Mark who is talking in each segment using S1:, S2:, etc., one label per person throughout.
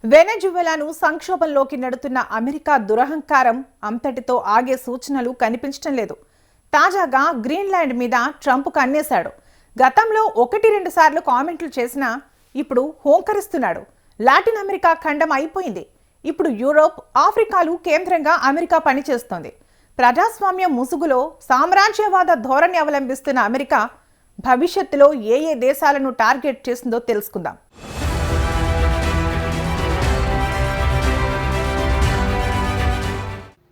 S1: వెనెజువెలాను సంక్షోభంలోకి నెడుతున్న America దురహంకారం అంతటితో ఆగే సూచనలు కనిపించడం లేదు. తాజాగా గ్రీన్లాండ్ మీద ట్రంప్ కన్నేశాడు. గతంలో 1-2 సార్లు కామెంట్లు చేసినా ఇప్పుడు హోంకరిస్తున్నాడు. లాటిన్ అమెరికా ఖండం అయిపోయింది. ఇప్పుడు యూరోప్, ఆఫ్రికాలు కేంద్రంగా అమెరికా పనిచేస్తోంది. ప్రజాస్వామ్య ముసుగులో సామ్రాజ్యవాద ధోరణి అవలంబిస్తున్న అమెరికా భవిష్యత్తులో ఏ దేశాలను టార్గెట్ చేస్తుందో తెలుసుకుందాం.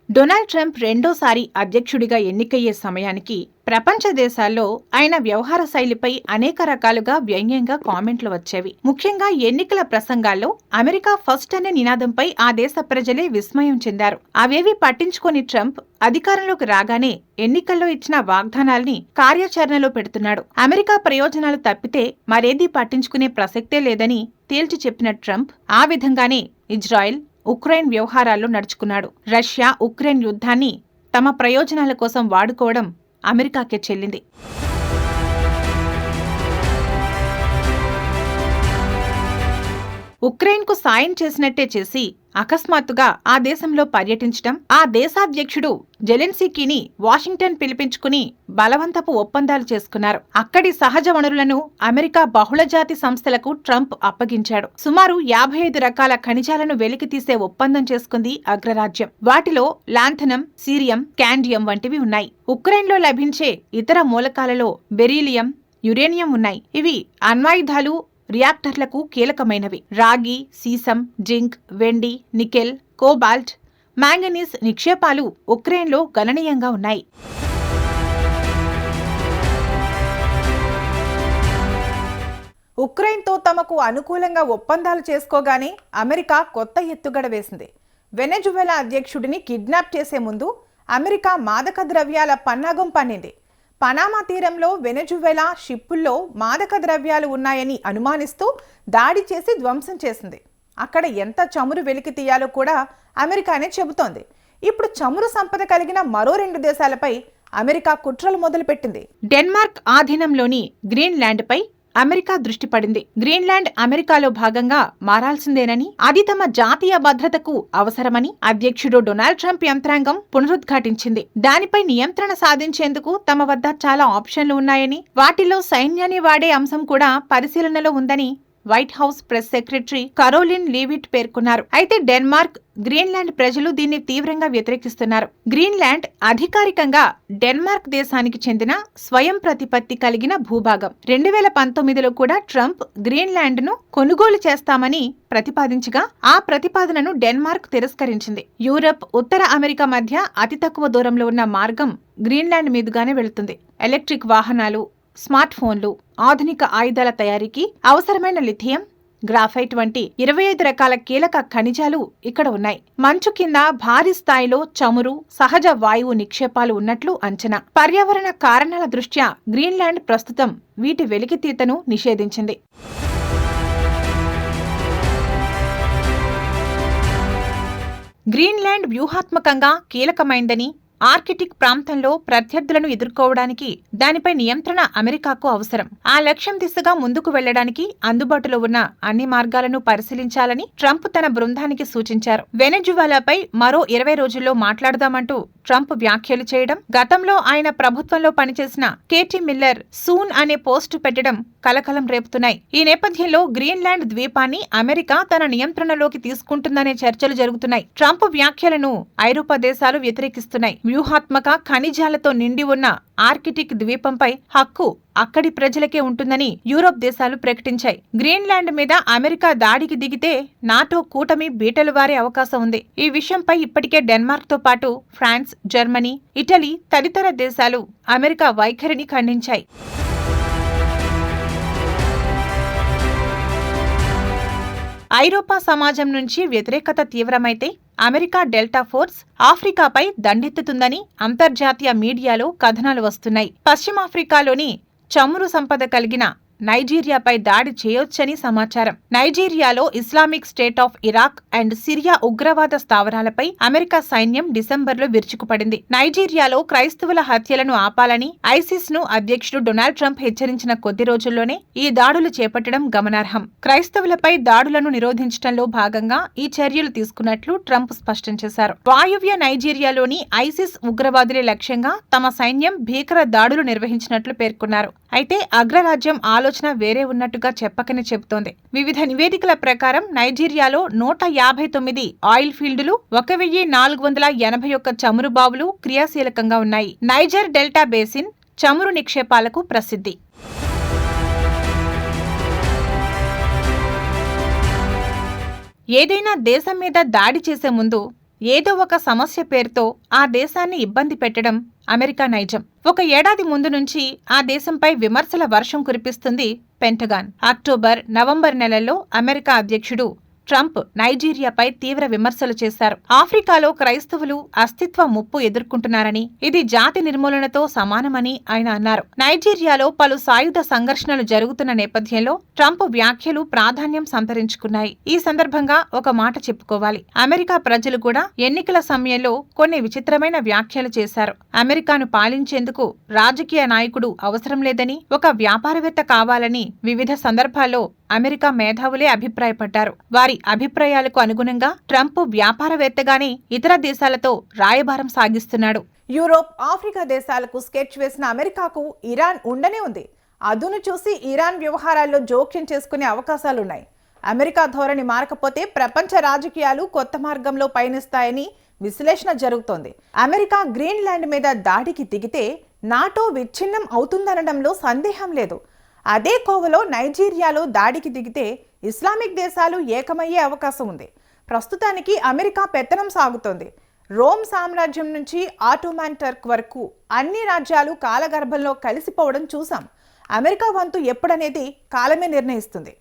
S1: డొనాల్డ్ ట్రంప్ రెండోసారి అధ్యక్షుడిగా ఎన్నికయ్యే సమయానికి ప్రపంచ దేశాల్లో ఆయన వ్యవహార శైలిపై అనేక రకాలుగా వ్యంగ్యంగా కామెంట్లు వచ్చేవి. ముఖ్యంగా ఎన్నికల ప్రసంగాల్లో అమెరికా ఫస్ట్ అనే నినాదంపై ఆ దేశ ప్రజలే విస్మయం చెందారు. అవేవి పట్టించుకొని ట్రంప్ అధికారంలోకి రాగానే ఎన్నికల్లో ఇచ్చిన వాగ్దానాల్ని కార్యాచరణలో పెడుతున్నాడు. అమెరికా ప్రయోజనాలు తప్పితే మరేదీ పట్టించుకునే ప్రసక్తే లేదని తేల్చి చెప్పిన ట్రంప్ ఆ విధంగానే ఇజ్రాయెల్, ఉక్రెయిన్ వ్యవహారాల్లో నడుచుకున్నాడు. రష్యా ఉక్రెయిన్ యుద్ధాన్ని తమ ప్రయోజనాల కోసం వాడుకోవడం అమెరికాకే చెల్లింది. ఉక్రెయిన్కు సాయం చేసినట్టే చేసి అకస్మాత్తుగా ఆ దేశంలో పర్యటించడం, ఆ దేశాధ్యక్షుడు జెలెన్స్కీని వాషింగ్టన్ పిలిపించుకుని బలవంతపు ఒప్పందాలు చేసుకున్నారు. అక్కడి సహజ వనరులను అమెరికా బహుళజాతి సంస్థలకు ట్రంప్ అప్పగించాడు. సుమారు 55 రకాల ఖనిజాలను వెలికితీసే ఒప్పందం చేసుకుంది అగ్రరాజ్యం. వాటిలో లాంథనం, సీరియం, స్కాండియం వంటివి ఉన్నాయి. ఉక్రెయిన్లో లభించే ఇతర మూలకాలలో బెరీలియం, యురేనియం ఉన్నాయి. ఇవి అణ్వాయుధాలు, రియాక్టర్లకు కీలకమైనవి. రాగి, సీసం, జింక్, వెండి, నికెల్, కోబాల్ట్, మ్యాంగనీస్ నిక్షేపాలు ఉక్రెయిన్లో గణనీయంగా ఉన్నాయి. ఉక్రెయిన్తో తమకు అనుకూలంగా ఒప్పందాలు చేసుకోగానే అమెరికా కొత్త ఎత్తుగడ వేసింది. వెనెజువెలా అధ్యక్షుడిని కిడ్నాప్ చేసే ముందు అమెరికా మాదక ద్రవ్యాల పన్నాగం పన్నింది. పనామా తీరంలో వెనెజువెలా షిప్పుల్లో మాదక ద్రవ్యాలు ఉన్నాయని అనుమానిస్తూ దాడి చేసి ధ్వంసం చేసింది. అక్కడ ఎంత చమురు వెలికి తీయాలో కూడా అమెరికానే చెబుతోంది. ఇప్పుడు చమురు సంపద కలిగిన మరో 2 దేశాలపై అమెరికా కుట్రలు మొదలుపెట్టింది. డెన్మార్క్ ఆధీనంలోని గ్రీన్లాండ్పై అమెరికా దృష్టి పడింది. గ్రీన్లాండ్ అమెరికాలో భాగంగా మారాల్సిందేనని, అది తమ జాతీయ భద్రతకు అవసరమని అధ్యక్షుడు డొనాల్డ్ ట్రంప్ యంత్రాంగం పునరుద్ఘాటించింది. దానిపై నియంత్రణ సాధించేందుకు తమ వద్ద చాలా ఆప్షన్లు ఉన్నాయని, వాటిలో సైన్యాన్ని వాడే అంశం కూడా పరిశీలనలో ఉందని white house press secretary Karoline Leavitt పేర్కొన్నారు. అయితే డెన్మార్క్, గ్రీన్లాండ్ ప్రజలు దీన్ని తీవ్రంగా వ్యతిరేకిస్తున్నారు. గ్రీన్లాండ్ అధికారికంగా డెన్మార్క్ దేశానికి చెందిన స్వయం ప్రతిపత్తి కలిగిన భూభాగం. 2019లో కూడా ట్రంప్ గ్రీన్లాండ్ ను కొనుగోలు చేస్తామని ప్రతిపాదించగా ఆ ప్రతిపాదనను డెన్మార్క్ తిరస్కరించింది. యూరప్, ఉత్తర అమెరికా మధ్య అతి తక్కువ దూరంలో ఉన్న మార్గం గ్రీన్లాండ్ మీదుగానే వెళుతుంది. ఎలక్ట్రిక్ వాహనాలు, స్మార్ట్ ఫోన్లు, ఆధునిక ఆయుధాల తయారీకి అవసరమైన లిథియం, గ్రాఫైట్ వంటి 25 రకాల కీలక ఖనిజాలు ఇక్కడ ఉన్నాయి. మంచు కింద భారీ స్థాయిలో చమురు, సహజ వాయువు నిక్షేపాలు ఉన్నట్లు అంచనా. పర్యావరణ కారణాల దృష్ట్యా గ్రీన్లాండ్ ప్రస్తుతం వీటి వెలికితీతను నిషేధించింది. గ్రీన్లాండ్ వ్యూహాత్మకంగా కీలకమైందని, ఆర్కిటిక్ ప్రాంతంలో ప్రత్యర్థులను ఎదుర్కోవడానికి దానిపై నియంత్రణ అమెరికాకు అవసరం. ఆ లక్ష్యం దిశగా ముందుకు వెళ్లడానికి అందుబాటులో ఉన్న అన్ని మార్గాలను పరిశీలించాలని ట్రంప్ తన బృందానికి సూచించారు. వెనెజువెలాపై మరో 20 రోజుల్లో మాట్లాడదామంటూ ట్రంప్ వ్యాఖ్యలు చేయడం, గతంలో ఆయన ప్రభుత్వంలో పనిచేసిన కేటీ మిల్లర్ సూన్ అనే పోస్టు పెట్టడం కలకలం రేపుతున్నాయి. ఈ నేపథ్యంలో గ్రీన్లాండ్ ద్వీపాన్ని అమెరికా తన నియంత్రణలోకి తీసుకుంటుందనే చర్చలు జరుగుతున్నాయి. ట్రంప్ వ్యాఖ్యలను ఐరోపా దేశాలు వ్యతిరేకిస్తున్నాయి. వ్యూహాత్మక ఖనిజాలతో నిండి ఉన్న ఆర్కిటిక్ ద్వీపంపై హక్కు అక్కడి ప్రజలకే ఉంటుందని యూరోప్ దేశాలు ప్రకటించాయి. గ్రీన్లాండ్ మీద అమెరికా దాడికి దిగితే నాటో కూటమి బీటలు వారే అవకాశం ఉంది. ఈ విషయంపై ఇప్పటికే డెన్మార్క్ తో పాటు ఫ్రాన్స్, జర్మనీ, ఇటలీ తదితర దేశాలు అమెరికా వైఖరిని ఖండించాయి. ఐరోపా సమాజం నుంచి వ్యతిరేకత తీవ్రమైతే అమెరికా డెల్టా ఫోర్స్ ఆఫ్రికాపై దండెత్తుతుందని అంతర్జాతీయ మీడియాలో కథనాలు వస్తున్నాయి. పశ్చిమాఫ్రికాలోని చమురు సంపద కలిగిన నైజీరియాపై దాడి చేయొచ్చని సమాచారం. నైజీరియాలో Islamic State of Iraq and Syria ఉగ్రవాద స్థావరాలపై అమెరికా సైన్యం డిసెంబర్లో విరుచుకుపడింది. నైజీరియాలో క్రైస్తవుల హత్యలను ఆపాలని ఐసిస్ ను అధ్యక్షుడు డొనాల్డ్ ట్రంప్ హెచ్చరించిన కొద్ది రోజుల్లోనే ఈ దాడులు చేపట్టడం గమనార్హం. క్రైస్తవులపై దాడులను నిరోధించడంలో భాగంగా ఈ చర్యలు తీసుకున్నట్లు ట్రంప్ స్పష్టం చేశారు. వాయువ్య నైజీరియాలోని ఐసిస్ ఉగ్రవాదులే లక్ష్యంగా తమ సైన్యం భీకర దాడులు నిర్వహించినట్లు పేర్కొన్నారు. అయితే అగ్రరాజ్యం ఆలోచన వేరే ఉన్నట్టుగా చెప్పకనే చెబుతోంది. వివిధ నివేదికల ప్రకారం నైజీరియాలో 159 ఆయిల్ ఫీల్డులు, 1481 చమురు బావులు క్రియాశీలకంగా ఉన్నాయి. నైజర్ డెల్టా బేసిన్ చమురు నిక్షేపాలకు ప్రసిద్ధి. ఏదైనా దేశం మీద దాడి చేసే ముందు ఏదో ఒక సమస్య పేరుతో ఆ దేశాన్ని ఇబ్బంది పెట్టడం అమెరికా నైజం. ఒక ఏడాది ముందు నుంచి ఆ దేశంపై విమర్శల వర్షం కురిపిస్తుంది పెంటగాన్. అక్టోబర్, నవంబర్ నెలల్లో అమెరికా అధ్యక్షుడు ట్రంప్ నైజీరియాపై తీవ్ర విమర్శలు చేశారు. ఆఫ్రికాలో క్రైస్తవులు అస్తిత్వ ముప్పు ఎదుర్కొంటున్నారని, ఇది జాతి నిర్మూలనతో సమానమని ఆయన అన్నారు. నైజీరియాలో పలు సాయుధ సంఘర్షణలు జరుగుతున్న నేపథ్యంలో ట్రంప్ వ్యాఖ్యలు ప్రాధాన్యం సంతరించుకున్నాయి. ఈ సందర్భంగా ఒక మాట చెప్పుకోవాలి. అమెరికా ప్రజలు కూడా ఎన్నికల సమయంలో కొన్ని విచిత్రమైన వ్యాఖ్యలు చేశారు. అమెరికాను పాలించేందుకు రాజకీయ నాయకుడు అవసరం లేదని, ఒక వ్యాపారవేత్త కావాలని వివిధ సందర్భాల్లో అమెరికా మేధావులే అభిప్రాయపడ్డారు. వారి అభిప్రాయాలకు అనుగుణంగా ట్రంప్ వ్యాపారవేత్తగానే ఇతర దేశాలతో రాయబారం సాగిస్తున్నాడు.
S2: యూరోప్, ఆఫ్రికా దేశాలకు స్కెచ్ వేసిన అమెరికాకు ఇరాన్ ఉండనే ఉంది. అదును చూసి ఇరాన్ వ్యవహారాల్లో జోక్యం చేసుకునే అవకాశాలున్నాయి. అమెరికా ధోరణి మారకపోతే ప్రపంచ రాజకీయాలు కొత్త మార్గంలో పయనిస్తాయని విశ్లేషణ జరుగుతోంది. అమెరికా గ్రీన్లాండ్ మీద దాడికి దిగితే నాటో విచ్ఛిన్నం అవుతుందనడంలో సందేహం లేదు. అదే కోవలో నైజీరియాలో దాడికి దిగితే ఇస్లామిక్ దేశాలు ఏకమయ్యే అవకాశం ఉంది. ప్రస్తుతానికి అమెరికా పెత్తనం సాగుతోంది. రోమ్ సామ్రాజ్యం నుంచి ఆటోమాన్ టర్క్ వరకు అన్ని రాజ్యాలు కాలగర్భంలో కలిసిపోవడం చూసాం. అమెరికా వంతు ఎప్పుడనేది కాలమే నిర్ణయిస్తుంది.